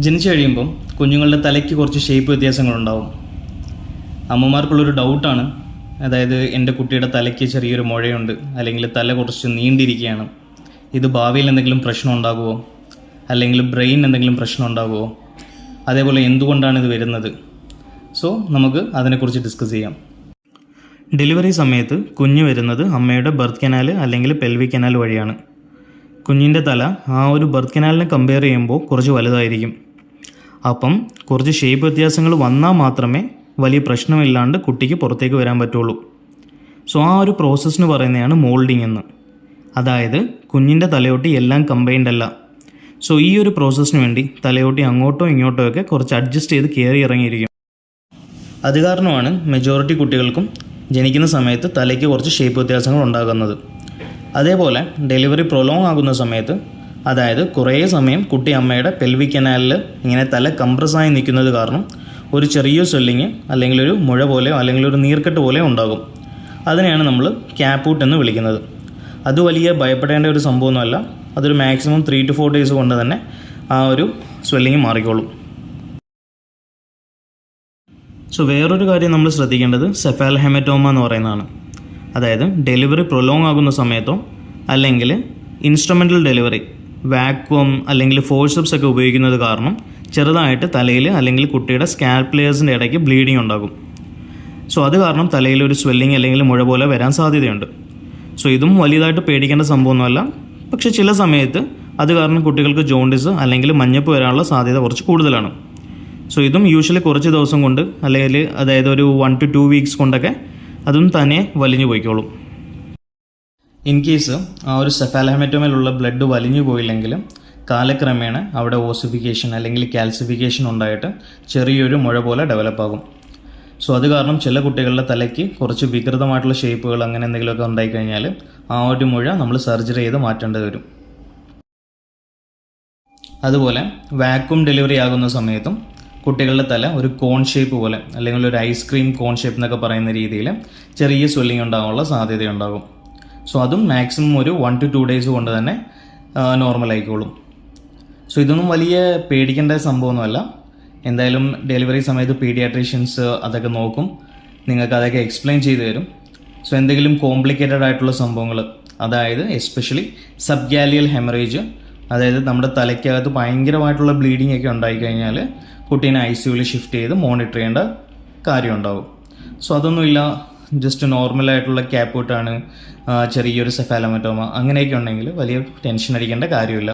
ജനിച്ചു കഴിയുമ്പം കുഞ്ഞുങ്ങളുടെ തലയ്ക്ക് കുറച്ച് ഷേപ്പ് വ്യത്യാസങ്ങളുണ്ടാവും. അമ്മമാർക്കുള്ളൊരു ഡൗട്ടാണ്, അതായത് എൻ്റെ കുട്ടിയുടെ തലയ്ക്ക് ചെറിയൊരു മുഴയുണ്ട്, അല്ലെങ്കിൽ തല കുറച്ച് നീണ്ടിരിക്കുകയാണ്, ഇത് ഭാവിയിൽ എന്തെങ്കിലും പ്രശ്നം ഉണ്ടാകുമോ, അല്ലെങ്കിൽ ബ്രെയിൻ എന്തെങ്കിലും പ്രശ്നം ഉണ്ടാകുമോ, അതേപോലെ എന്തുകൊണ്ടാണ് ഇത് വരുന്നത്. സോ നമുക്ക് അതിനെക്കുറിച്ച് ഡിസ്കസ് ചെയ്യാം. ഡെലിവറി സമയത്ത് കുഞ്ഞ് വരുന്നത് അമ്മയുടെ ബർത്ത് കനാൽ അല്ലെങ്കിൽ പെൽവിക് കനാൽ വഴിയാണ്. കുഞ്ഞിൻ്റെ തല ആ ഒരു ബർത്ത് കനാലിനെ കമ്പയർ ചെയ്യുമ്പോൾ കുറച്ച് വലുതായിരിക്കും. അപ്പം കുറച്ച് ഷേപ്പ് വ്യത്യാസങ്ങൾ വന്നാൽ മാത്രമേ വലിയ പ്രശ്നമില്ലാണ്ട് കുട്ടിക്ക് പുറത്തേക്ക് വരാൻ പറ്റുള്ളൂ. സോ ആ ഒരു പ്രോസസ്സിന് പറയുന്നതാണ് മോൾഡിംഗ് എന്ന്. അതായത് കുഞ്ഞിൻ്റെ തലയോട്ടി എല്ലാം കമ്പൈൻഡ് അല്ല. സോ ഈ ഒരു പ്രോസസ്സിന് വേണ്ടി തലയോട്ടി അങ്ങോട്ടോ ഇങ്ങോട്ടോ ഒക്കെ കുറച്ച് അഡ്ജസ്റ്റ് ചെയ്ത് കയറി ഇറങ്ങിയിരിക്കും. അത് കാരണമാണ് മെജോറിറ്റി കുട്ടികൾക്കും ജനിക്കുന്ന സമയത്ത് തലയ്ക്ക് കുറച്ച് ഷേപ്പ് വ്യത്യാസങ്ങൾ ഉണ്ടാകുന്നത്. അതേപോലെ ഡെലിവറി പ്രൊലോങ് ആകുന്ന സമയത്ത്, അതായത് കുറേ സമയം കുട്ടി അമ്മയുടെ പെൽവിക് കനാലിൽ ഇങ്ങനെ തല കംപ്രസ്സായി നിൽക്കുന്നത് കാരണം ഒരു ചെറിയ സ്വെല്ലിങ് അല്ലെങ്കിൽ ഒരു മുഴ പോലെയോ അല്ലെങ്കിൽ ഒരു നീർക്കെട്ട് പോലെയോ ഉണ്ടാകും. അതിനെയാണ് നമ്മൾ ക്യാപ്പൂട്ട് എന്ന് വിളിക്കുന്നത്. അത് വലിയ ഭയപ്പെടേണ്ട ഒരു സംഭവമൊന്നുമല്ല. അതൊരു മാക്സിമം 3 to 4 days കൊണ്ട് തന്നെ ആ ഒരു സ്വെല്ലിങ് മാറിക്കോളും. സോ വേറൊരു കാര്യം നമ്മൾ ശ്രദ്ധിക്കേണ്ടത് സെഫാൽ ഹെമറ്റോമ എന്ന് പറയുന്നതാണ്. അതായത് ഡെലിവറി പ്രൊലോങ് ആകുന്ന സമയത്തോ അല്ലെങ്കിൽ ഇൻസ്ട്രുമെൻ്റൽ ഡെലിവറി, വാക്വം അല്ലെങ്കിൽ ഫോഴ്സപ്സ് ഒക്കെ ഉപയോഗിക്കുന്നത് കാരണം ചെറുതായിട്ട് തലയിൽ അല്ലെങ്കിൽ കുട്ടിയുടെ സ്കാൽപ്പ് ലെയേഴ്സിൻ്റെ ഇടയ്ക്ക് ബ്ലീഡിങ് ഉണ്ടാകും. സോ അത് കാരണം തലയിൽ ഒരു സ്വെല്ലിങ് അല്ലെങ്കിൽ മുഴ പോലെ വരാൻ സാധ്യതയുണ്ട്. സോ ഇതും വലിയതായിട്ട് പേടിക്കേണ്ട സംഭവമൊന്നുമല്ല. പക്ഷേ ചില സമയത്ത് അത് കാരണം കുട്ടികൾക്ക് ജോണ്ടിസ് അല്ലെങ്കിൽ മഞ്ഞപ്പ് വരാനുള്ള സാധ്യത കുറച്ച് കൂടുതലാണ്. സോ ഇതും യൂഷ്വലി കുറച്ച് ദിവസം കൊണ്ട് അല്ലെങ്കിൽ അതായത് ഒരു 1 to 2 weeks കൊണ്ടൊക്കെ അതും തന്നെ വലിഞ്ഞു പോയിക്കോളും. ഇൻ കേസ് ആ ഒരു സെഫാലഹെമറ്റോമയിലുള്ള ബ്ലഡ് വലിഞ്ഞു പോയില്ലെങ്കിൽ കാലക്രമേണ അവിടെ ഓസിഫിക്കേഷൻ അല്ലെങ്കിൽ കാൽസിഫിക്കേഷൻ ഉണ്ടായിട്ട് ചെറിയൊരു മുഴ പോലെ ഡെവലപ്പാകും. സോ അത് കാരണം ചില കുട്ടികളുടെ തലയ്ക്ക് കുറച്ച് വികൃതമായിട്ടുള്ള ഷേപ്പുകൾ അങ്ങനെ എന്തെങ്കിലുമൊക്കെ ഉണ്ടായിക്കഴിഞ്ഞാൽ ആ ഒരു മുഴ നമ്മൾ സർജറി ചെയ്ത് മാറ്റേണ്ടി വരും. അതുപോലെ വാക്വം ഡെലിവറി ആകുന്ന സമയത്തും കുട്ടികളുടെ തല ഒരു കോൺ ഷേപ്പ് പോലെ അല്ലെങ്കിൽ ഒരു ഐസ്ക്രീം കോൺ ഷേപ്പ് എന്നൊക്കെ പറയുന്ന രീതിയിൽ ചെറിയ സ്വെല്ലിങ് ഉണ്ടാകാനുള്ള സാധ്യതയുണ്ടാകും. സോ അതും മാക്സിമം ഒരു 1 to 2 days കൊണ്ട് തന്നെ നോർമലായിക്കോളും. സോ ഇതൊന്നും വലിയ പേടിക്കേണ്ട സംഭവമൊന്നുമല്ല. എന്തായാലും ഡെലിവറി സമയത്ത് പീഡിയാട്രീഷ്യൻസ് അതൊക്കെ നോക്കും, നിങ്ങൾക്ക് അതൊക്കെ എക്സ്പ്ലെയിൻ ചെയ്തു തരും. സോ എന്തെങ്കിലും കോംപ്ലിക്കേറ്റഡ് ആയിട്ടുള്ള സംഭവങ്ങൾ, അതായത് എസ്പെഷ്യലി സബ്ഗാലിയൽ ഹെമറേജ്, അതായത് നമ്മുടെ തലയ്ക്കകത്ത് ഭയങ്കരമായിട്ടുള്ള ബ്ലീഡിംഗ് ഒക്കെ ഉണ്ടായിക്കഴിഞ്ഞാൽ കുട്ടീനെ ICUവിൽ ഷിഫ്റ്റ് ചെയ്ത് മോണിറ്റർ ചെയ്യേണ്ട കാര്യമുണ്ടാകും. സോ അതൊന്നുമില്ല, ജസ്റ്റ് നോർമലായിട്ടുള്ള ക്യാപ്പൂട്ടാണ്, ചെറിയൊരു സെഫാലഹെമറ്റോമ അങ്ങനെയൊക്കെ ഉണ്ടെങ്കിൽ വലിയ ടെൻഷൻ അടിക്കേണ്ട കാര്യമില്ല.